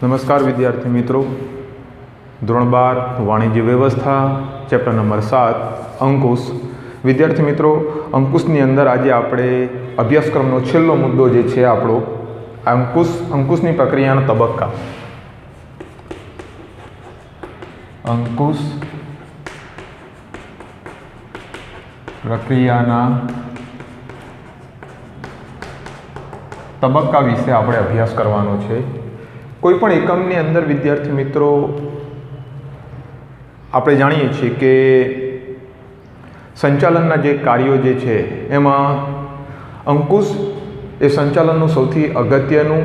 નમસ્કાર વિદ્યાર્થી મિત્રો, ધોરણ 12 વાણિજ્ય વ્યવસ્થા ચેપ્ટર નંબર 7 અંકુશ. વિદ્યાર્થી મિત્રો, અંકુશની અંદર આજે આપણે અભ્યાસક્રમનો છેલ્લો મુદ્દો જે છે આપણો અંકુશની પ્રક્રિયાના તબક્કા. અંકુશ પ્રક્રિયાના તબક્કા વિશે આપણે અભ્યાસ કરવાનો છે. કોઈ પણ એકમની અંદર વિદ્યાર્થી મિત્રો આપણે જાણીએ છીએ કે સંચાલનના જે કાર્યો જે છે એમાં અંકુશ એ સંચાલનનું સૌથી અગત્યનું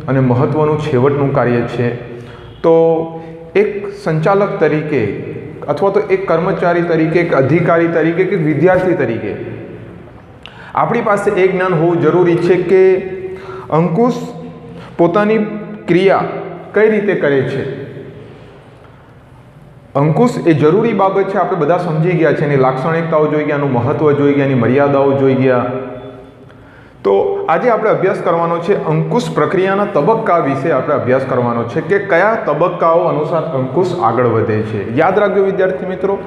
અને મહત્ત્વનું છેવટનું કાર્ય છે. તો એક સંચાલક તરીકે અથવા તો એક કર્મચારી તરીકે, એક અધિકારી તરીકે, કે વિદ્યાર્થી તરીકે આપણી પાસે એ જ્ઞાન હોવું જરૂરી છે કે અંકુશ પોતાની ક્રિયા કઈ રીતે કરે છે. અંકુશ એ જરૂરી બાબત છે, આપણે બધા સમજી ગયા છે. એની લાક્ષણિકતાઓ જોઈ ગયા, એનું મહત્ત્વ જોઈ ગયા, એની મર્યાદાઓ જોઈ ગયા. તો આજે આપણે અભ્યાસ કરવાનો છે અંકુશ પ્રક્રિયાના તબક્કા વિશે. આપણે અભ્યાસ કરવાનો છે કે કયા તબક્કાઓ અનુસાર અંકુશ આગળ વધે છે. યાદ રાખજો વિદ્યાર્થી મિત્રો,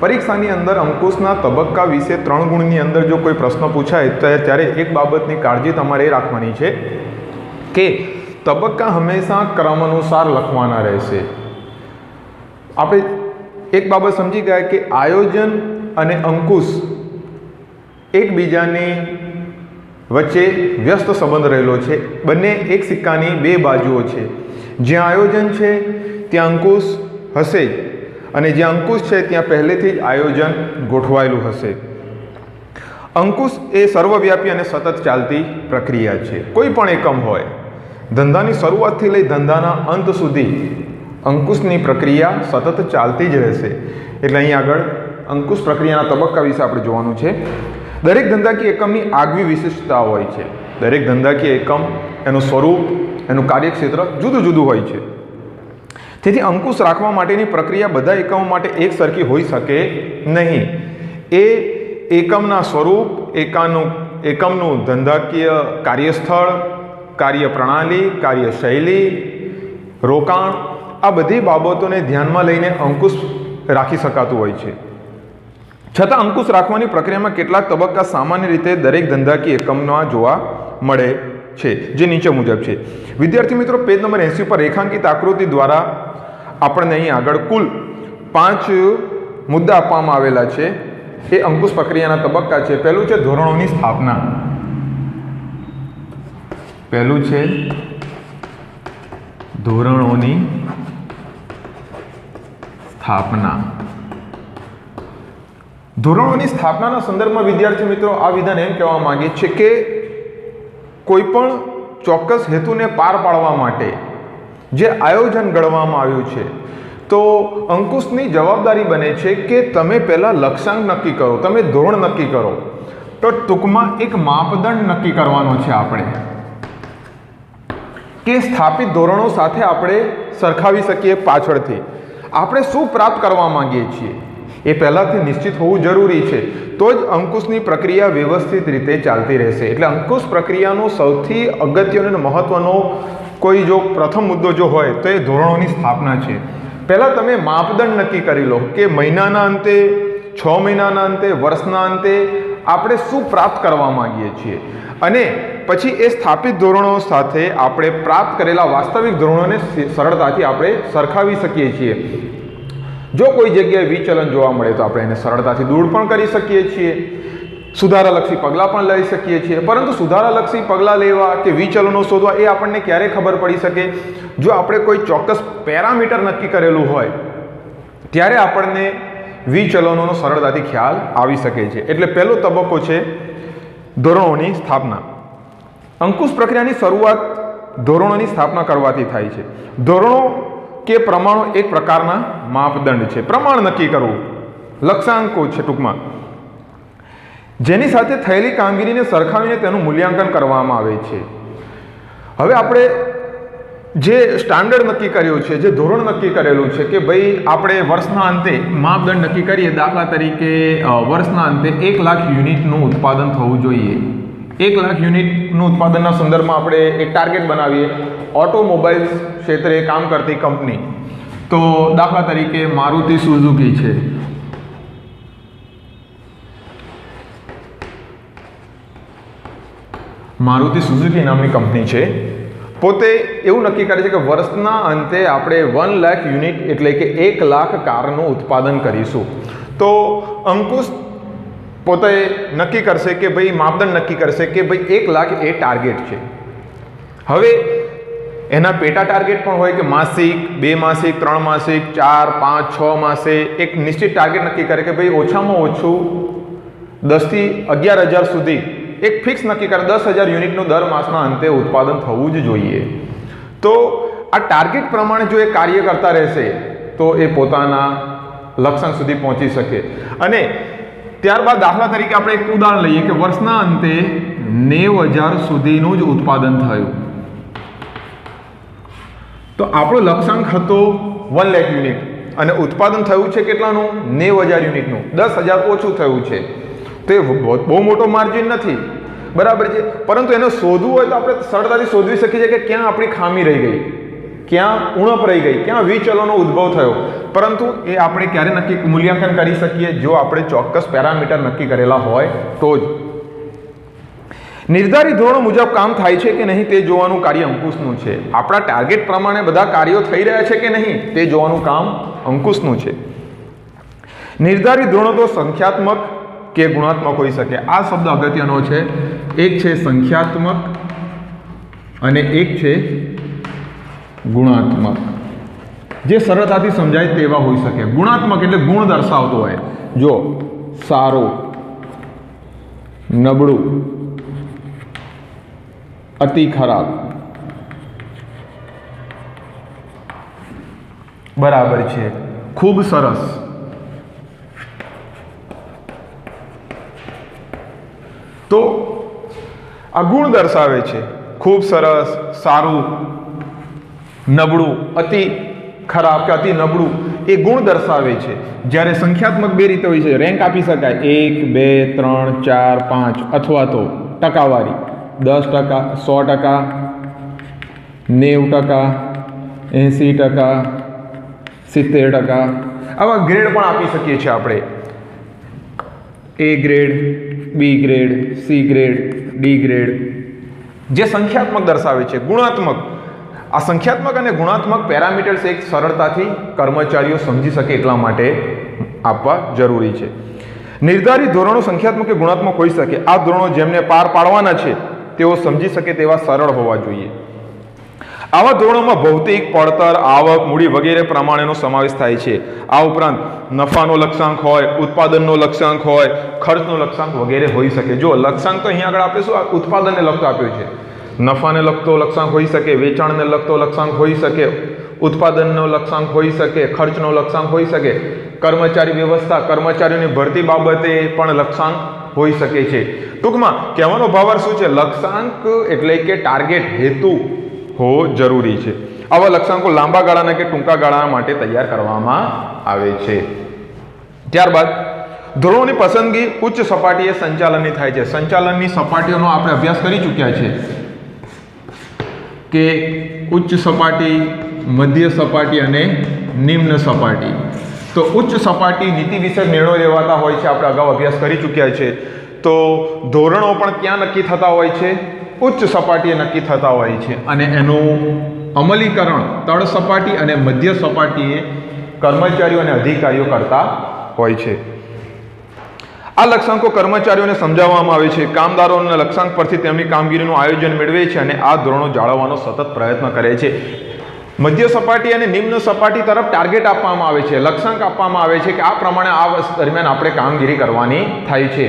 પરીક્ષાની અંદર અંકુશના તબક્કા વિશે 3 ગુણની અંદર જો કોઈ પ્રશ્ન પૂછાય તો ત્યારે એક બાબતની કાળજી તમારે એ રાખવાની છે કે તબક્કા હંમેશા ક્રમ અનુસાર લખવાના રહેશે. આપણે એક બાબત સમજી ગયા કે આયોજન અને અંકુશ એકબીજાની વચ્ચે વ્યસ્ત સંબંધ રહેલો છે. બંને એક સિક્કાની 2 બાજુઓ છે. જ્યાં આયોજન છે ત્યાં અંકુશ હશે જ, અને જ્યાં અંકુશ છે ત્યાં પહેલેથી જ આયોજન ગોઠવાયેલું હશે. અંકુશ એ સર્વવ્યાપી અને સતત ચાલતી પ્રક્રિયા છે. કોઈ પણ એકમ હોય, ધંધાની શરૂઆતથી લઈ ધંધાના અંત સુધી અંકુશની પ્રક્રિયા સતત ચાલતી જ રહેશે. એટલે અહીં આગળ અંકુશ પ્રક્રિયાના તબક્કા વિશે આપણે જોવાનું છે. દરેક ધંધાકીય એકમની આગવી વિશિષ્ટતા હોય છે. દરેક ધંધાકીય એકમ, એનું સ્વરૂપ, એનું કાર્યક્ષેત્ર જુદું જુદું હોય છે. તેથી અંકુશ રાખવા માટેની પ્રક્રિયા બધા એકમો માટે એક સરખી હોઈ શકે નહીં. એ એકમના સ્વરૂપ, એકમનું ધંધાકીય કાર્યસ્થળ, કાર્યપ્રણાલી, કાર્યશૈલી, રોકાણ, આ બધી બાબતોને ધ્યાનમાં લઈને અંકુશ રાખી શકાતું હોય છે. છતાં અંકુશ રાખવાની પ્રક્રિયામાં કેટલાક તબક્કા સામાન્ય રીતે દરેક ધંધાકીય એકમમાં જોવા મળે છે, જે નીચે મુજબ છે. વિદ્યાર્થી મિત્રો, પેજ નંબર 80 પર રેખાંકિત આકૃતિ દ્વારા આપણને અહીં આગળ કુલ 5 મુદ્દા આપવામાં આવેલા છે. એ અંકુશ પ્રક્રિયાના તબક્કા છે. પહેલું છે ધોરણોની સ્થાપના. પહેલું છે ધોરણોની સ્થાપના. ધોરણોની સ્થાપનાના સંદર્ભમાં વિદ્યાર્થી મિત્રો આ વિધાન એમ કહેવા માંગે છે કે કોઈ પણ ચોક્કસ હેતુને પાર પાડવા માટે જે આયોજન ઘડવામાં આવ્યું છે, તો અંકુશની જવાબદારી બને છે કે તમે પહેલાં લક્ષ્યાંક નક્કી કરો, તમે ધોરણ નક્કી કરો. તો ટૂંકમાં એક માપદંડ નક્કી કરવાનો છે આપણે કે સ્થાપિત ધોરણો સાથે આપણે સરખાવી શકીએ. પાછળથી આપણે શું પ્રાપ્ત કરવા માંગીએ છીએ એ પહેલાંથી નિશ્ચિત હોવું જરૂરી છે. તો જ અંકુશની પ્રક્રિયા વ્યવસ્થિત રીતે ચાલતી રહેશે. એટલે અંકુશ પ્રક્રિયાનો સૌથી અગત્યનો અને મહત્ત્વનો કોઈ જો પ્રથમ મુદ્દો જો હોય તો એ ધોરણોની સ્થાપના છે. પહેલાં તમે માપદંડ નક્કી કરી લો કે મહિનાના અંતે, 6 મહિનાના અંતે, વર્ષના અંતે આપણે શું પ્રાપ્ત કરવા માંગીએ છીએ, અને પછી એ સ્થાપિત ધોરણો સાથે આપણે પ્રાપ્ત કરેલા વાસ્તવિક ધોરણોને સરળતાથી આપણે સરખાવી શકીએ છીએ. જો કોઈ જગ્યાએ વિચલન જોવા મળે તો આપણે એને સરળતાથી દૂર પણ કરી શકીએ છીએ. સુધારાલક્ષી પગલાં પણ લઈ શકીએ છીએ. પરંતુ સુધારાલક્ષી પગલાં લેવા કે વિચલનો શોધવા એ આપણને ક્યારે ખબર પડી શકે? જો આપણે કોઈ ચોક્કસ પેરામીટર નક્કી કરેલું હોય ત્યારે આપણને વિચલનોનો સરળતાથી ખ્યાલ આવી શકે છે. એટલે પહેલો તબક્કો છે ધોરણોની સ્થાપના. અંકુશ પ્રક્રિયાની શરૂઆત ધોરણોની સ્થાપના કરવાથી થાય છે. ધોરણો કે પ્રમાણો એક પ્રકારના માપદંડ છે. પ્રમાણ નક્કી કરવું, લક્ષ્યાંકો છે ટૂંકમાં, જેની સાથે થયેલી કામગીરીને સરખાવીને તેનું મૂલ્યાંકન કરવામાં આવે છે. હવે આપણે જે સ્ટાન્ડર્ડ નક્કી કર્યું છે, જે ધોરણ નક્કી કરેલું છે કે ભાઈ આપણે વર્ષના અંતે માપદંડ નક્કી કરીએ. દાખલા તરીકે વર્ષના અંતે 1 લાખ યુનિટનું ઉત્પાદન થવું જોઈએ. 1 લાખ યુનિટનું ઉત્પાદનના સંદર્ભમાં આપણે એક ટાર્ગેટ બનાવીએ. ઓટોમોબાઈલ ક્ષેત્રે કામ કરતી કંપની, તો દાખલા તરીકે મારુતિ સુઝુકી છે, મારુતિ સુઝુકી નામની કંપની છે, પોતે એવું નક્કી કરે છે કે વર્ષના અંતે આપણે 1 લાખ યુનિટ એટલે કે 1 લાખ કારનું ઉત્પાદન કરીશું. તો અંકુશ પોતે નક્કી કરશે કે ભાઈ માપદંડ નક્કી કરશે કે ભાઈ 1 લાખ એ ટાર્ગેટ છે. હવે એના પેટા ટાર્ગેટ પણ હોય કે માસિક, 2 માસિક, 3 માસિક, 4, 5, 6 માસે એક નિશ્ચિત ટાર્ગેટ નક્કી કરે કે ભાઈ ઓછામાં ઓછું 10 થી 11,000 સુધી એક ફિક્સ નક્કી કરે 10,000 યુનિટનું દર માસના અંતે ઉત્પાદન થવું જ જોઈએ. તો આ ટાર્ગેટ પ્રમાણે જો એ કાર્ય કરતા રહેશે તો એ પોતાના લક્ષ્યાંક સુધી પહોંચી શકે. અને ત્યારબાદ દાખલા તરીકે આપણે એક ઉદાહરણ લઈએ કે વર્ષના અંતે 90,000 સુધીનું જ ઉત્પાદન થયું. તો આપણો લક્ષ્યાંક હતો 1 લાખ યુનિટ અને ઉત્પાદન થયું છે કેટલાનું? 90,000 યુનિટનું. 10,000 ઓછું થયું છે. તો એ બહુ મોટો માર્જિન નથી, બરાબર છે, પરંતુ એને શોધવું હોય તો આપણે સરળતાથી શોધવી શકીએ છીએ કે ક્યાં આપણી ખામી રહી ગઈ, ક્યાં ઉણપ રહી ગઈ, ક્યાં વિચલનનો ઉદ્ભવ થયો. પરંતુ એ આપણે ક્યારે નક્કી મૂલ્યાંકન કરી શકીએ? જો આપણે ચોક્કસ પેરામીટર નક્કી કરેલા હોય તો જ. નિર્ધારિત ધોરણો મુજબ કામ થાય છે કે નહીં તે જોવાનું કાર્ય અંકુશનું છે. આપણા ટાર્ગેટ પ્રમાણે બધા કાર્યો થઈ રહ્યા છે કે નહીં તે જોવાનું કામ અંકુશનું છે. નિર્ધારિત ધોરણો તો સંખ્યાત્મક કે ગુણાત્મક હોઈ શકે. આ શબ્દ અગત્યનો છે. એક છે સંખ્યાત્મક અને એક છે ગુણાત્મક. જે સરળતાથી સમજાય તેવા હોઈ શકે. ગુણાત્મક એટલે ગુણ દર્શાવતો હોય. જો સારું, નબળું, અતિ ખરાબ, બરાબર છે, ખૂબ સરસ. તો આ ગુણ દર્શાવે છે. ખૂબ સરસ, સારું, નબળું, અતિ ખરાબ કે અતિ નબળું એ ગુણ દર્શાવે છે. જ્યારે સંખ્યાત્મક બે રીતે હોય છે. રેન્ક આપી શકાય 1, 2, 3, 4, 5 અથવા તો ટકાવારી 10%, 100%, 90%, 80%, 70%. આવા ગ્રેડ પણ આપી શકીએ છીએ આપણે. A grade, B grade, C grade, D grade, જે સંખ્યાત્મક દર્શાવે છે. ગુણાત્મક, આ સંખ્યાત્મક અને ગુણાત્મક પેરામીટર્સ એક સરળતાથી કર્મચારીઓ સમજી શકે એટલા માટે આપવા જરૂરી છે. નિર્ધારિત ધોરણો સંખ્યાત્મક કે ગુણાત્મક હોઈ શકે. આ ધોરણો જેમને પાર પાડવાના છે તેઓ સમજી શકે તેવા સરળ હોવા જોઈએ. આવા ધોરણોમાં ભૌતિક, પડતર, આવક, મૂડી વગેરે પ્રમાણેનો સમાવેશ થાય છે. આ ઉપરાંત નફાનો લક્ષ્યાંક હોય, ઉત્પાદનનો લક્ષ્યાંક હોય, ખર્ચનો લક્ષ્યાંક વગેરે હોઈ શકે. જો લક્ષ્યાંક તો અહીંયા આગળ આપણે શું ઉત્પાદનને લગતો આપ્યો છે. નફાને લગતો લક્ષ્યાંક હોઈ શકે, વેચાણને લગતો લક્ષ્યાંક હોઈ શકે, ઉત્પાદનનો લક્ષ્યાંક હોઈ શકે, ખર્ચનો લક્ષ્યાંક હોઈ શકે, કર્મચારી વ્યવસ્થા, કર્મચારીઓની ભરતી બાબતે પણ લક્ષ્યાંક હોઈ શકે છે. ટૂંકમાં કહેવાનો ભાવાર્થ શું છે? લક્ષ્યાંક એટલે કે ટાર્ગેટ, હેતુ હોવો જરૂરી છે. આવા લક્ષ્યાંકો લાંબા ગાળાના કે ટૂંકા ગાળાના માટે તૈયાર કરવામાં આવે છે. ત્યારબાદ ધોરણોની પસંદગી ઉચ્ચ સપાટીએ સંચાલનની થાય છે. સંચાલનની સપાટીઓનો આપણે અભ્યાસ કરી ચૂક્યા છે કે ઉચ્ચ સપાટી, મધ્ય સપાટી અને નિમ્ન સપાટી. તો ઉચ્ચ સપાટી નીતિ વિષયક નિર્ણયો લેવાતા હોય છે, આપણે અગાઉ અભ્યાસ કરી ચૂક્યા છે. તો ધોરણો પણ ક્યાં નક્કી થતા હોય છે? ઉચ્ચ સપાટીએ નક્કી થતા હોય છે અને એનું અમલીકરણ તળ સપાટી અને મધ્ય સપાટીએ કર્મચારીઓ અને અધિકારીઓ કરતા હોય છે. આ લક્ષ્યાંકો કર્મચારીઓને સમજાવવામાં આવે છે. કામદારોના લક્ષ્યાંક પરથી તેમની કામગીરીનું આયોજન મેળવે છે અને આ ધોરણો જાળવવાનો સતત પ્રયત્ન કરે છે. મધ્ય સપાટી અને નિમ્ન સપાટી તરફ ટાર્ગેટ આપવામાં આવે છે, લક્ષ્યાંક આપવામાં આવે છે કે આ પ્રમાણે આ વર્ષ દરમિયાન આપણે કામગીરી કરવાની થાય છે.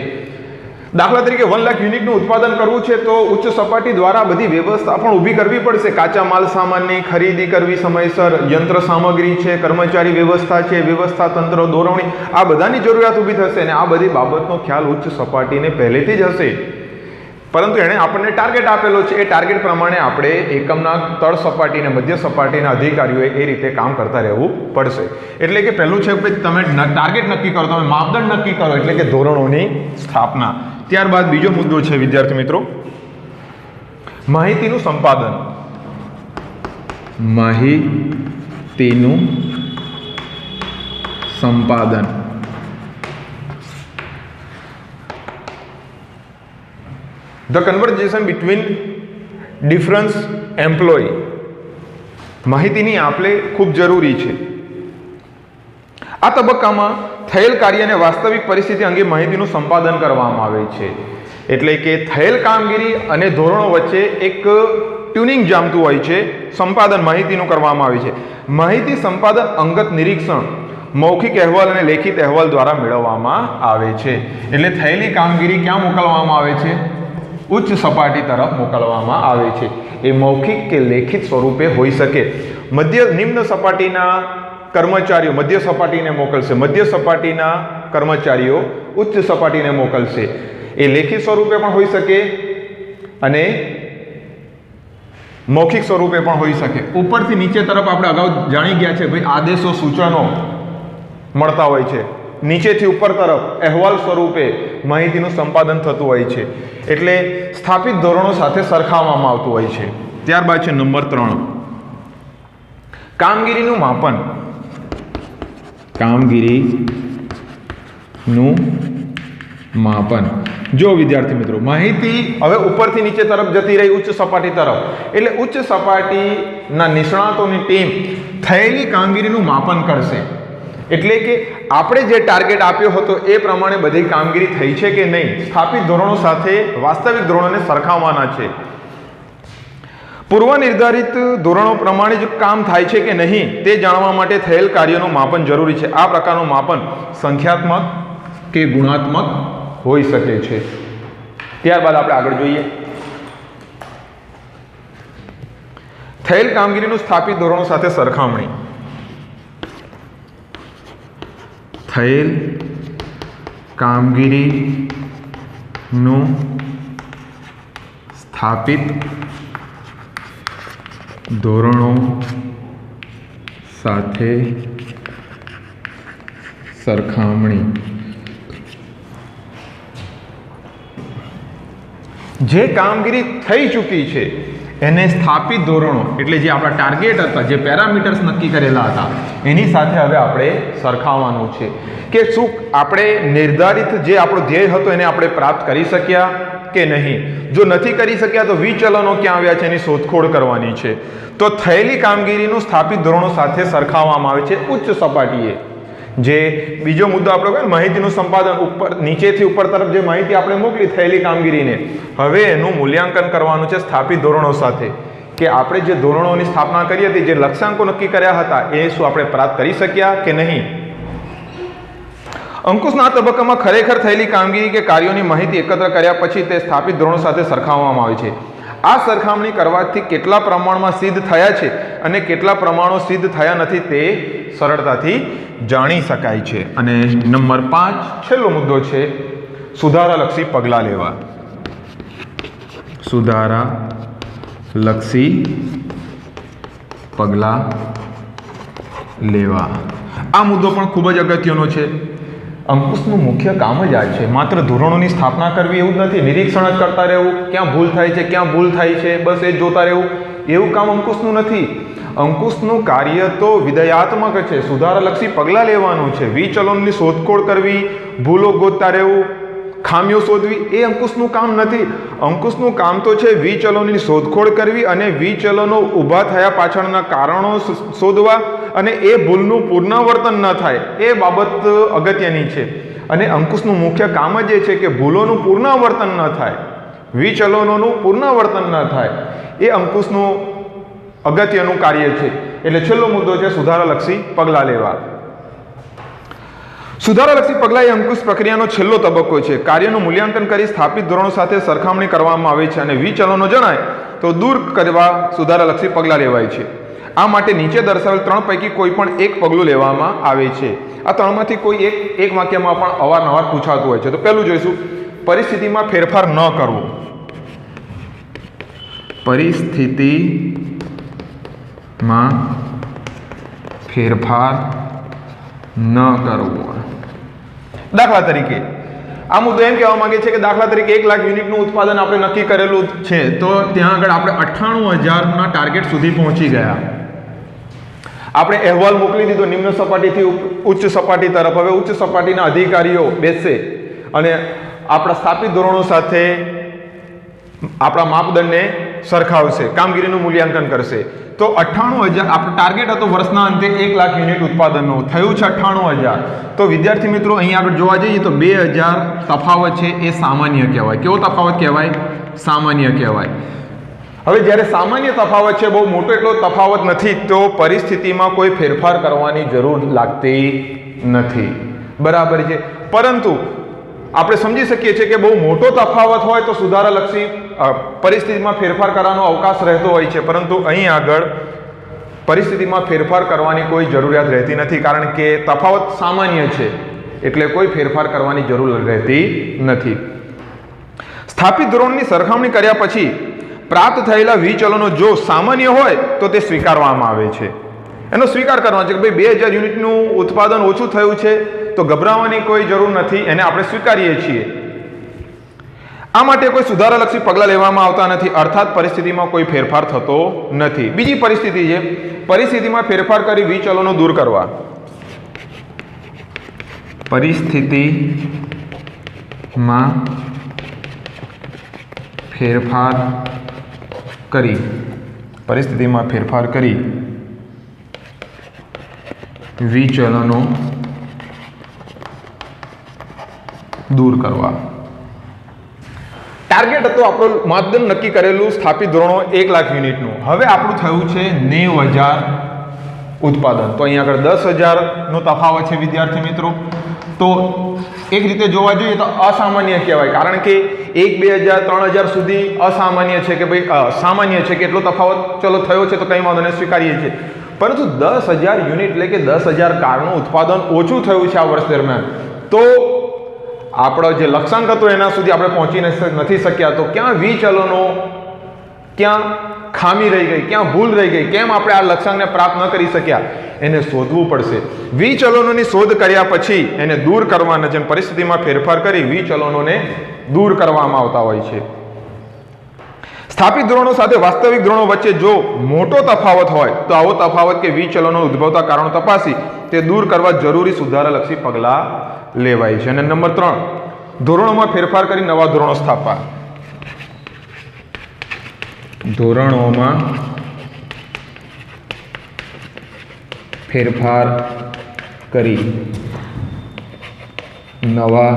દાખલા તરીકે 1 લાખ યુનિટનું ઉત્પાદન કરવું છે તો ઉચ્ચ સપાટી દ્વારા બધી વ્યવસ્થા પણ ઊભી કરવી પડશે. કાચા માલ સામાનની ખરીદી કરવી સમયસર, યંત્ર સામગ્રી છે, કર્મચારી વ્યવસ્થા છે, વ્યવસ્થા તંત્ર, દોરવણી, આ બધાની જરૂરિયાત ઊભી થશે અને આ બધી બાબતનો ખ્યાલ ઉચ્ચ સપાટીને પહેલેથી જ હશે. પરંતુ એણે આપણને ટાર્ગેટ આપેલો છે. એ ટાર્ગેટ પ્રમાણે આપણે એકમના તળ સપાટી અને મધ્ય સપાટીના અધિકારીઓએ એ રીતે કામ કરતા રહેવું પડશે. એટલે કે પહેલું છે કે તમે ટાર્ગેટ નક્કી કરો, તમે માપદંડ નક્કી કરો, એટલે કે ધોરણોની સ્થાપના. ત્યારબાદ બીજો મુદ્દો છે વિદ્યાર્થી મિત્રો, માહિતીનું સંપાદન. માહિતીનું સંપાદન. The conversation between difference employ. માહિતીની આપલે ખૂબ જરૂરી છે. આ તબક્કામાં થયેલ કાર્ય અને વાસ્તવિક પરિસ્થિતિ અંગે માહિતીનું સંપાદન કરવામાં આવે છે. એટલે કે થયેલ કામગીરી અને ધોરણો વચ્ચે એક ટ્યુનિંગ જામતું હોય છે. સંપાદન માહિતીનું કરવામાં આવે છે. માહિતી સંપાદન અંગત નિરીક્ષણ, મૌખિક અહેવાલ અને લેખિત અહેવાલ દ્વારા મેળવવામાં આવે છે. એટલે થયેલી કામગીરી ક્યાં મોકલવામાં આવે છે? ઉચ્ચ સપાટી તરફ મોકલવામાં આવે છે. એ મૌખિક કે લેખિત સ્વરૂપે હોઈ શકે. નિમ્ન સપાટીના કર્મચારીઓ મધ્ય સપાટીને મોકલશે, મધ્ય સપાટીના કર્મચારીઓ ઉચ્ચ સપાટીને મોકલશે. એ લેખિત સ્વરૂપે પણ હોઈ શકે અને મૌખિક સ્વરૂપે પણ હોઈ શકે. ઉપરથી નીચે તરફ આપણે અગાઉ જાણી ગયા છે ભાઈ, આદેશો સૂચનો મળતા હોય છે. નીચેથી ઉપર તરફ અહેવાલ સ્વરૂપે માહિતીનું સંપાદન થતું હોય છે. એટલે સ્થાપિત ધોરણો સાથે સરખાવવામાં આવતું હોય છે. ત્યારબાદ છે નંબર 3, કામગીરીનું માપન. કામગીરીનું માપન. જો વિદ્યાર્થી મિત્રો, માહિતી હવે ઉપરથી નીચે તરફ જતી રહી ઉચ્ચ સપાટી તરફ. એટલે ઉચ્ચ સપાટીના નિષ્ણાતોની ટીમ થયેલી કામગીરીનું માપન કરશે. એટલે કે આપણે જે ટાર્ગેટ આપ્યો હતો એ પ્રમાણે બધી કામગીરી થઈ છે કે નહીં, સ્થાપિત ધોરણો સાથે વાસ્તવિક ધોરણોને સરખાવવાના છે. પૂર્વ નિર્ધારિત ધોરણો પ્રમાણે જ કામ થાય છે કે નહીં તે જાણવા માટે થયેલ કાર્યનું માપન જરૂરી છે. આ પ્રકારનું માપન સંખ્યાત્મક કે ગુણાત્મક હોઈ શકે છે. ત્યારબાદ આપણે આગળ જોઈએ. થયેલ કામગીરીનું સ્થાપિત ધોરણો સાથે સરખામણી. થયેલ કામગીરીનું સ્થાપિત ધોરણો સાથે સરખામણી. જે કામગીરી થઈ ચૂકી છે એને સ્થાપિત ધોરણો એટલે જે આપણા ટાર્ગેટ હતા, જે પેરામીટર્સ નક્કી કરેલા હતા એની સાથે હવે આપણે સરખાવવાનું છે કે શું આપણે નિર્ધારિત જે આપણો ધ્યેય હતો એને આપણે પ્રાપ્ત કરી શક્યા કે નહીં. જો નથી કરી શક્યા તો વિચલનો ક્યાં આવ્યા છે એની શોધખોળ કરવાની છે. તો થયેલી કામગીરીનું સ્થાપિત ધોરણો સાથે સરખાવવામાં આવે છે ઉચ્ચ સપાટીએ. જે બીજો મુદ્દો આપણે કહ્યું માહિતીનું સંપાદન, ઉપર નીચેથી ઉપર તરફ જે માહિતી આપણે મોકલી થયેલી કામગીરીને, હવે એનું મૂલ્યાંકન કરવાનું છે સ્થાપિત ધોરણો સાથે કે આપણે જે ધોરણોની સ્થાપના કરી હતી, જે લક્ષ્યાંકો નક્કી કર્યા હતા એ શું આપણે પ્રાપ્ત કરી શક્યા કે નહીં. અંકુશના આ તબક્કામાં ખરેખર થયેલી કામગીરી કે કાર્યોની માહિતી એકત્ર કર્યા પછી તે સ્થાપિત ધોરણો સાથે સરખાવવામાં આવે છે. આ સરખામણી કરવાથી કેટલા પ્રમાણમાં સિદ્ધ થયા છે અને કેટલા પ્રમાણો સિદ્ધ થયા નથી તે સરળતાથી જાણી શકાય છે. અને નંબર 5 છેલ્લો મુદ્દો છે સુધારાલક્ષી પગલાં લેવા. સુધારાલક્ષી પગલાં લેવા. આ મુદ્દો પણ ખૂબ જ અગત્યનો છે. અંકુશનું મુખ્ય કામ જ આ છે. માત્ર ધોરણોની સ્થાપના કરવી એવું જ નથી, નિરીક્ષણ જ કરતા રહેવું, ક્યાં ભૂલ થાય છે ક્યાં ભૂલ થાય છે બસ એ જ જોતા રહેવું, એવું કામ અંકુશનું નથી. અંકુશનું કાર્ય તો વિધેયાત્મક છે, સુધારાલક્ષી પગલાં લેવાનું છે. વિચલનની શોધખોળ કરવી, ભૂલો ગોતતા રહેવું, ખામીઓ શોધવી એ અંકુશનું કામ નથી. અંકુશનું કામ તો છે વિચલનોની શોધખોળ કરવી અને વિચલનો ઊભા થયા પાછળના કારણો શોધવા અને એ ભૂલનું પુનરાવર્તન ન થાય એ બાબત અગત્યની છે. અને અંકુશનું મુખ્ય કામ જ એ છે કે ભૂલોનું પુનરાવર્તન ન થાય, વિચલનોનું પુનરાવર્તન ન થાય, એ અંકુશનું અગત્યનું કાર્ય છે. એટલે છેલ્લો મુદ્દો છે સુધારાલક્ષી પગલાં લેવા. સુધારાલક્ષી પગલાં એ અંકુશ પ્રક્રિયાનો છેલ્લો તબક્કો છે. કાર્યનું મૂલ્યાંકન કરી સ્થાપિત ધોરણો સાથે સરખામણી કરવામાં આવે છે અને વિચલનો જણાય તો દૂર કરવા સુધારાલક્ષી પગલાં લેવાય છે. આ માટે નીચે દર્શાવેલ 3 પૈકી કોઈ પણ એક પગલું લેવામાં આવે છે. આ 3માંથી કોઈ એક વાક્યમાં પણ અવારનવાર પૂછાતું હોય છે. તો પહેલું જોઈશું પરિસ્થિતિમાં ફેરફાર ન કરવો. પરિસ્થિતિમાં ફેરફાર ન કરવો. દાખલા તરીકે આ મુદ્દો એમ કહેવા માંગે છે કે દાખલા તરીકે 1 લાખ યુનિટનું ઉત્પાદન આપણે નક્કી કરેલું છે, તો ત્યાં આગળ આપણે 98,000ના ટાર્ગેટ સુધી પહોંચી ગયા. આપણે અહેવાલ મોકલી દીધો નિમ્ન સપાટીથી ઉચ્ચ સપાટી તરફ. હવે ઉચ્ચ સપાટીના અધિકારીઓ બેસશે અને આપણા સ્થાપિત ધોરણો સાથે આપણા માપદંડને સરખાવશે, કામગીરીનું મૂલ્યાંકન કરશે. તો 98,000 આપણો ટાર્ગેટ હતો વર્ષના અંતે 1 લાખ યુનિટ ઉત્પાદનનો, થયું છે 98,000. તો વિદ્યાર્થી મિત્રો અહીંયા આગળ જોવા જઈએ તો 2,000 તફાવત છે એ સામાન્ય કહેવાય. કેવો તફાવત કહેવાય? સામાન્ય કહેવાય. હવે જ્યારે સામાન્ય તફાવત છે, બહુ મોટો એટલો તફાવત નથી, તો પરિસ્થિતિમાં કોઈ ફેરફાર કરવાની જરૂર લાગતી નથી. બરાબર છે. પરંતુ આપણે સમજી શકીએ છીએ કે બહુ મોટો તફાવત હોય તો સુધારાલક્ષી પરિસ્થિતિમાં ફેરફાર કરવાનો અવકાશ રહેતો હોય છે, પરંતુ અહીં આગળ પરિસ્થિતિમાં ફેરફાર કરવાની કોઈ જરૂરિયાત રહેતી નથી, કારણ કે તફાવત સામાન્ય છે એટલે કોઈ ફેરફાર કરવાની જરૂર રહેતી નથી. સ્થાપિત ધોરણની સરખામણી કર્યા પછી પ્રાપ્ત થયેલા વિચલનો જો સામાન્ય હોય તો તે સ્વીકારવામાં આવે છે. એનો સ્વીકાર કરવાનો છે કે ભાઈ 2,000 યુનિટનું ઉત્પાદન ઓછું થયું છે તો ગભરાવાની કોઈ જરૂર નથી, એને આપણે સ્વીકારીએ છીએ. આ માટે કોઈ સુધારાલક્ષી પગલાં લેવામાં આવતા નથી, અર્થાત પરિસ્થિતિમાં કોઈ ફેરફાર થતો નથી. બીજી પરિસ્થિતિ છે, પરિસ્થિતિમાં ફેરફાર કરી વિચલનો દૂર કરવા. પરિસ્થિતિમાં ફેરફાર કરી વિચલનો દૂર કરવા. ટાર્ગેટ હતો આપણો માપદંડ નક્કી કરેલું સ્થાપિત ધોરણો 1 લાખ યુનિટનું. હવે આપણું થયું છે 90,000 ઉત્પાદન. તો અહીંયા આગળ 10,000 નો તફાવત છે વિદ્યાર્થી મિત્રો. તો એક રીતે જોવા જોઈએ તો અસામાન્ય કહેવાય, કારણ કે 1, 2,000, 3,000 સુધી અસામાન્ય છે કે ભાઈ સામાન્ય છે કે એટલો તફાવત ચલો થયો છે તો કંઈ વાંધો નહીં, સ્વીકારીએ છીએ. પરંતુ 10,000 યુનિટ એટલે કે 10,000 કારનું ઉત્પાદન ઓછું થયું છે આ વર્ષ દરમિયાન, તો આપણો જે લક્ષ્યાંક હતો એના સુધી આપણે પહોંચી નથી શક્યા. તો ક્યાં વિચલનો, ક્યાં ખામી રહી ગઈ, ક્યાં ભૂલ રહી ગઈ, કેમ આપણે આ લક્ષ્યાંકને પ્રાપ્ત ન કરી શક્યા, એને શોધવું પડશે. વિચલનોની શોધ કર્યા પછી એને દૂર કરવાના છે, પરિસ્થિતિમાં ફેરફાર કરી વિચલનોને દૂર કરવામાં આવતા હોય છે. સ્થાપિત ધોરણો સાથે વાસ્તવિક ધોરણો વચ્ચે જો મોટો તફાવત હોય તો આવો તફાવત કે વિચલનો ઉદ્ભવતા કારણો તપાસી તે દૂર કરવા જરૂરી સુધારાલક્ષી પગલાં લેવાય છે. અને નંબર 3, ધોરણોમાં ફેરફાર કરી નવા ધોરણો સ્થાપવા. ધોરણોમાં ફેરફાર કરી નવા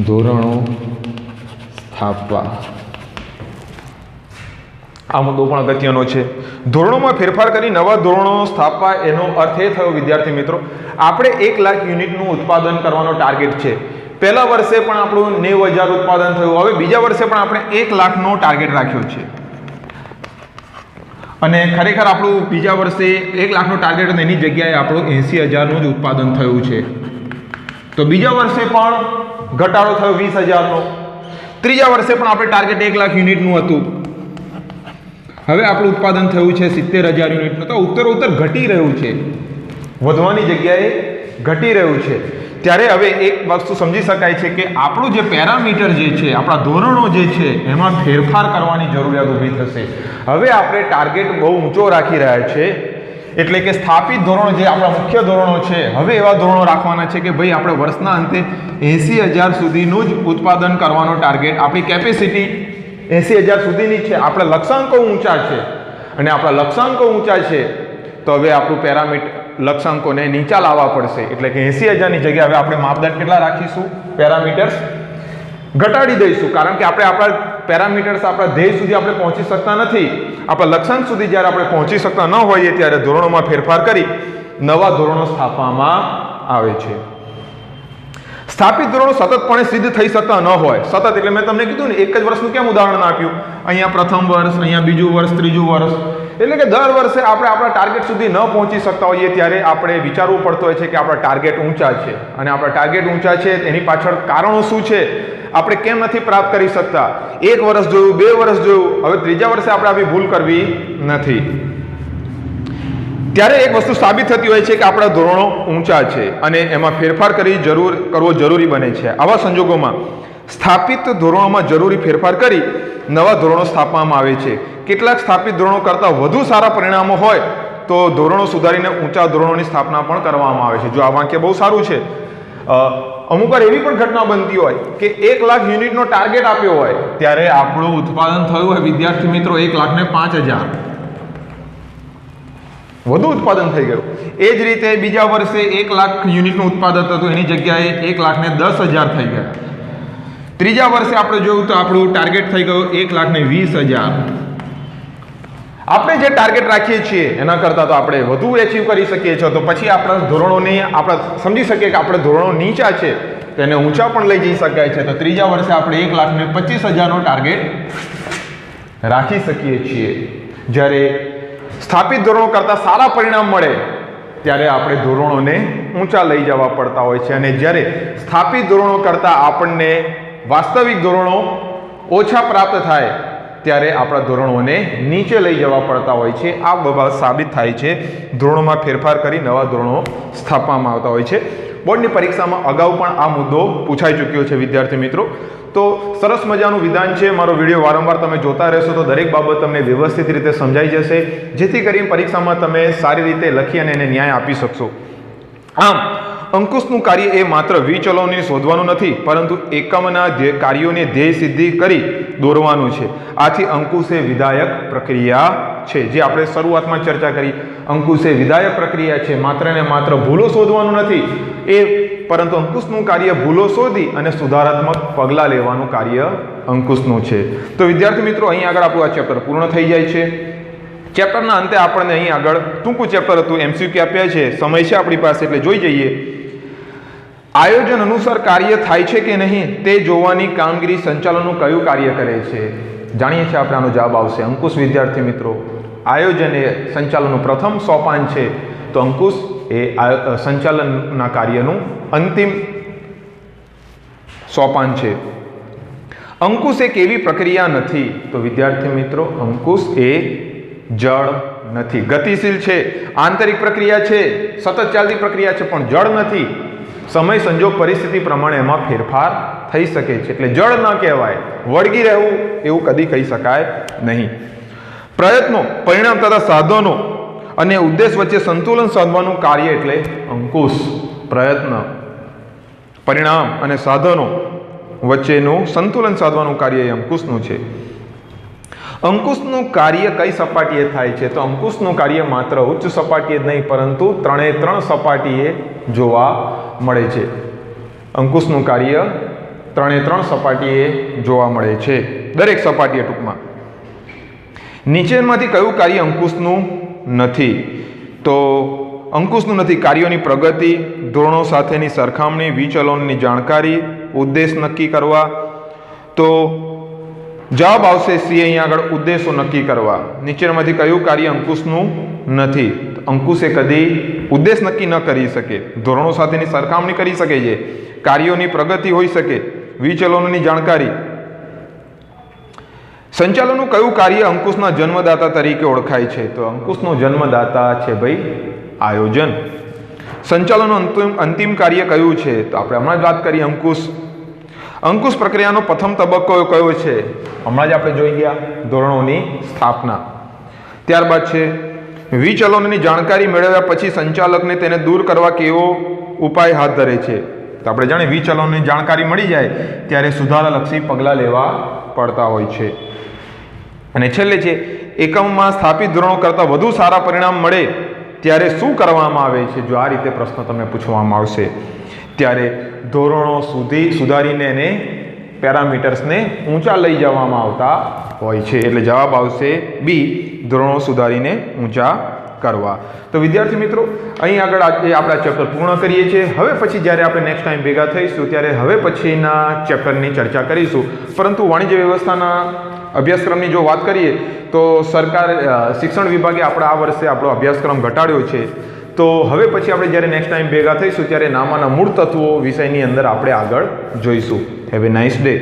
ધોરણો સ્થાપવા. આ મુદ્દો પણ અગત્યનો છે. ધોરણોમાં ફેરફાર કરી નવા ધોરણો સ્થાપવા એનો અર્થ એ થયો વિદ્યાર્થી મિત્રો, આપણે 1 લાખ યુનિટનું ઉત્પાદન કરવાનો ટાર્ગેટ છે. પહેલા વર્ષે પણ આપણું 90,000 ઉત્પાદન થયું, હવે બીજા વર્ષે પણ આપણે 1 લાખનો ટાર્ગેટ રાખ્યો છે. અને ખરેખર આપણું બીજા વર્ષે 1 લાખનો ટાર્ગેટ હતો, એની જગ્યાએ આપણું 80,000નું જ ઉત્પાદન થયું છે. તો બીજા વર્ષે પણ ઘટાડો થયો 20,000નો. ત્રીજા વર્ષે પણ આપણે ટાર્ગેટ 1 લાખ યુનિટનું હતું, હવે આપણું ઉત્પાદન થયું છે 70,000 યુનિટનું. તો ઉત્તરોત્તર ઘટી રહ્યું છે, વધવાની જગ્યાએ ઘટી રહ્યું છે. ત્યારે હવે એક વસ્તુ સમજી શકાય છે કે આપણું જે પેરામીટર જે છે, આપણા ધોરણો જે છે એમાં ફેરફાર કરવાની જરૂરિયાત ઊભી થશે. હવે આપણે ટાર્ગેટ બહુ ઊંચો રાખી રહ્યા છે, એટલે કે સ્થાપિત ધોરણો જે આપણા મુખ્ય ધોરણો છે, હવે એવા ધોરણો રાખવાના છે કે ભાઈ આપણે વર્ષના અંતે 80,000 સુધીનું જ ઉત્પાદન કરવાનો ટાર્ગેટ, આપણી કેપેસિટી 80,000 સુધીની છે. આપણા લક્ષ્યાંકો ઊંચા છે, અને આપણા લક્ષ્યાંકો ઊંચા છે તો હવે આપણું પેરામીટર લક્ષ્યાંકોને નીચા લાવવા પડશે. એટલે કે 80,000ની જગ્યાએ હવે આપણે માપદંડ કેટલા રાખીશું? પેરામીટર્સ ઘટાડી દઈશું, કારણ કે આપણે આપણા પેરામીટર્સ આપણા ધ્યેય સુધી આપણે પહોંચી શકતા નથી. આપણા લક્ષ્યાંક સુધી જ્યારે આપણે પહોંચી શકતા ન હોઈએ ત્યારે ધોરણોમાં ફેરફાર કરી નવા ધોરણો સ્થાપવામાં આવે છે. સ્થાપિત ધોરણો સતતપણે સિદ્ધ થઈ શકતા ન હોય. સતત એટલે મેં તમને કીધું ને, એક જ વર્ષનું કેમ ઉદાહરણ આપ્યું, અહીંયા પ્રથમ વર્ષ, અહીંયા બીજું વર્ષ, ત્રીજું વર્ષ, એટલે કે દર વર્ષે આપણે આપણા ટાર્ગેટ સુધી ન પહોંચી શકતા હોઈએ ત્યારે આપણે વિચારવું પડતું હોય છે કે આપણા ટાર્ગેટ ઊંચા છે, અને આપણા ટાર્ગેટ ઊંચા છે એની પાછળ કારણો શું છે, આપણે કેમ નથી પ્રાપ્ત કરી શકતા. 1 વર્ષ જોયું, 2 વર્ષ જોયું, હવે ત્રીજા વર્ષે આપણે આવી ભૂલ કરવી નથી. ત્યારે એક વસ્તુ સાબિત થતી હોય છે કે આપણા ધોરણો ઊંચા છે અને એમાં ફેરફાર કરવો જરૂરી બને છે. આવા સંજોગોમાં સ્થાપિત ધોરણોમાં જરૂરી ફેરફાર કરી નવા ધોરણો સ્થાપવામાં આવે છે. કેટલાક સ્થાપિત ધોરણો કરતાં વધુ સારા પરિણામો હોય તો ધોરણો સુધારીને ઊંચા ધોરણોની સ્થાપના પણ કરવામાં આવે છે. જો આ વાક્ય બહુ સારું છે. અમુક વાર એવી પણ ઘટના બનતી હોય કે 1 લાખ યુનિટનો ટાર્ગેટ આપ્યો હોય ત્યારે આપણું ઉત્પાદન થયું હોય વિદ્યાર્થી મિત્રો 1,05,000, વધુ ઉત્પાદન થઈ ગયું. એ જ રીતે બીજા વર્ષે 1 લાખ યુનિટનું ઉત્પાદન હતું એની જગ્યાએ 1,10,000 થઈ ગયા. ત્રીજા વર્ષે આપણે જોયું તો આપણું ટાર્ગેટ થઈ ગયું 1,20,000. આપણે જે ટાર્ગેટ રાખીએ છીએ એના કરતાં તો આપણે વધુ એચીવ કરી શકીએ છીએ. તો પછી આપણા ધોરણોને આપણે સમજી શકીએ કે આપણે ધોરણો નીચા છે તેને ઊંચા પણ લઈ જઈ શકાય છે. તો ત્રીજા વર્ષે આપણે 1,25,000નો ટાર્ગેટ રાખી શકીએ છીએ. જ્યારે સ્થાપિત ધોરણો કરતાં સારા પરિણામ મળે ત્યારે આપણે ધોરણોને ઊંચા લઈ જવા પડતા હોય છે, અને જ્યારે સ્થાપિત ધોરણો કરતાં આપણને વાસ્તવિક ધોરણો ઓછા પ્રાપ્ત થાય ત્યારે આપણા ધોરણોને નીચે લઈ જવા પડતા હોય છે. આ બાબત સાબિત થાય છે. ધોરણોમાં ફેરફાર કરી નવા ધોરણો સ્થાપવામાં આવતા હોય છે. બોર્ડની પરીક્ષામાં અગાઉ પણ આ મુદ્દો પૂછાઈ ચૂક્યો છે વિદ્યાર્થી મિત્રો. તો સરસ મજાનું વિધાન છે. મારો વિડીયો વારંવાર તમે જોતા રહેશો તો દરેક બાબત તમને વ્યવસ્થિત રીતે સમજાઈ જશે, જેથી કરીને પરીક્ષામાં તમે સારી રીતે લખી અને એને ન્યાય આપી શકશો. આમ અંકુશનું કાર્ય એ માત્ર વિચલોને શોધવાનું નથી, પરંતુ એકમના કાર્યોને ધ્યેય સિદ્ધિ કરી દોરવાનું છે. આથી અંકુશ એ વિધાયક પ્રક્રિયા છે, જે આપણે શરૂઆતમાં ચર્ચા કરી. અંકુશ એ વિધાયક પ્રક્રિયા છે, માત્ર ને માત્ર ભૂલો શોધવાનું નથી પરંતુ અંકુશનું કાર્ય ભૂલો શોધી અને સુધારાત્મક પગલાં લેવાનું કાર્ય અંકુશનું છે. તો વિદ્યાર્થી મિત્રો, અહીં આગળ આપણું આ ચેપ્ટર પૂર્ણ થઈ જાય છે. ચેપ્ટરના અંતે આપણને અહીં આગળ ટૂંકું ચેપ્ટર હતું, એમસીક્યુ આપ્યા છે, સમય છે આપણી પાસે એટલે જોઈ જઈએ. આયોજન અનુસાર કાર્ય થાય છે કે નહીં તે જોવાની કામગીરી સંચાલનનું કયું કાર્ય કરે છે? જાણીએ છીએ આપણે. આનો જવાબ આવશે અંકુશ. વિદ્યાર્થી મિત્રો, આયોજન એ સંચાલનનું પ્રથમ સોપાન છે, તો અંકુશ એ સંચાલનના કાર્યનું અંતિમ સોપાન છે. અંકુશ એક એવી પ્રક્રિયા નથી, તો વિદ્યાર્થી મિત્રો અંકુશ એ જળ નથી. ગતિશીલ છે, આંતરિક પ્રક્રિયા છે, સતત ચાલતી પ્રક્રિયા છે, પણ જળ નથી. સમય સંજોગ પરિસ્થિતિ પ્રમાણે એમાં ફેરફાર થઈ શકે છે, એટલે જળ ન કહેવાય. વળગી રહેવું એવું કદી કહી શકાય નહીં. પ્રયત્નો, પરિણામ તથા સાધનો અને ઉદ્દેશ વચ્ચે સંતુલન સાધવાનું કાર્ય એટલે અંકુશ. પ્રયત્ન, પરિણામ અને સાધનો વચ્ચેનું સંતુલન સાધવાનું કાર્ય એ અંકુશનું છે. અંકુશનું કાર્ય કઈ સપાટીએ થાય છે? તો અંકુશનું કાર્ય માત્ર ઉચ્ચ સપાટીએ જ નહીં પરંતુ 3 સપાટીએ જોવા મળે છે. અંકુશનું કાર્ય 3 સપાટીએ જોવા મળે છે, દરેક સપાટીએ ટૂંકમાં. નીચેમાંથી કયું કાર્ય અંકુશનું નથી? તો અંકુશનું નથી કાર્યોની પ્રગતિ, ધોરણો સાથેની સરખામણી, વિચલનોની જાણકારી, ઉદ્દેશ નક્કી કરવા. તો જવાબ આવશે સી. અહીં આગળ ઉદ્દેશો નક્કી કરવા. નીચેમાંથી કયું કાર્ય અંકુશનું નથી? અંકુશ એ કદી ઉદ્દેશ નક્કી ન કરી શકે, ધોરણો સાથેની સરખામણી કરી શકે છે, કાર્યોની પ્રગતિ હોઈ શકે, વિચલનોની જાણકારી. સંચાલનનું કયું કાર્ય અંકુશના જન્મદાતા તરીકે ઓળખાય છે? તો અંકુશનો જન્મદાતા છે ભાઈ આયોજન. સંચાલનનું અંતિમ કાર્ય કયું છે? તો આપણે હમણાં જ વાત કરી અંકુશ. અંકુશ પ્રક્રિયાનો પ્રથમ તબક્કો કયો છે? હમણાં જ આપણે જોઈ ગયા, ધોરણોની સ્થાપના. ત્યારબાદ છે વિચલનોની જાણકારી મેળવ્યા પછી સંચાલકને તેને દૂર કરવા કેવો ઉપાય હાથ ધરે છે? તો આપણે જાણે વિચલનોની જાણકારી મળી જાય ત્યારે સુધારાલક્ષી પગલાં લેવા પડતા હોય છે. અને છેલ્લે છે એકમમાં સ્થાપિત ધોરણો કરતાં વધુ સારા પરિણામ મળે ત્યારે શું કરવામાં આવે છે? જો આ રીતે પ્રશ્ન તમને પૂછવામાં આવશે ત્યારે ધોરણો સુધારીને એને પેરામીટર્સને ઊંચા લઈ જવામાં આવતા હોય છે. એટલે જવાબ આવશે બી, ધોરણો સુધારીને ઊંચા કરવા. તો વિદ્યાર્થી મિત્રો, અહીં આગળ આપણે ચેપ્ટર પૂર્ણ કરીએ છીએ. હવે પછી જ્યારે આપણે નેક્સ્ટ ટાઈમ ભેગા થઈશું ત્યારે હવે પછીના ચેપ્ટરની ચર્ચા કરીશું. પરંતુ વાણિજ્ય વ્યવસ્થાના અભ્યાસક્રમની જો વાત કરીએ તો સરકાર શિક્ષણ વિભાગે આ વર્ષે આપણો અભ્યાસક્રમ ઘટાડ્યો છે. તો હવે પછી આપણે જ્યારે નેક્સ્ટ ટાઈમ ભેગા થઈશું ત્યારે નામાના મૂળ તત્વો વિષયની અંદર આપણે આગળ જોઈશું. Have a nice day.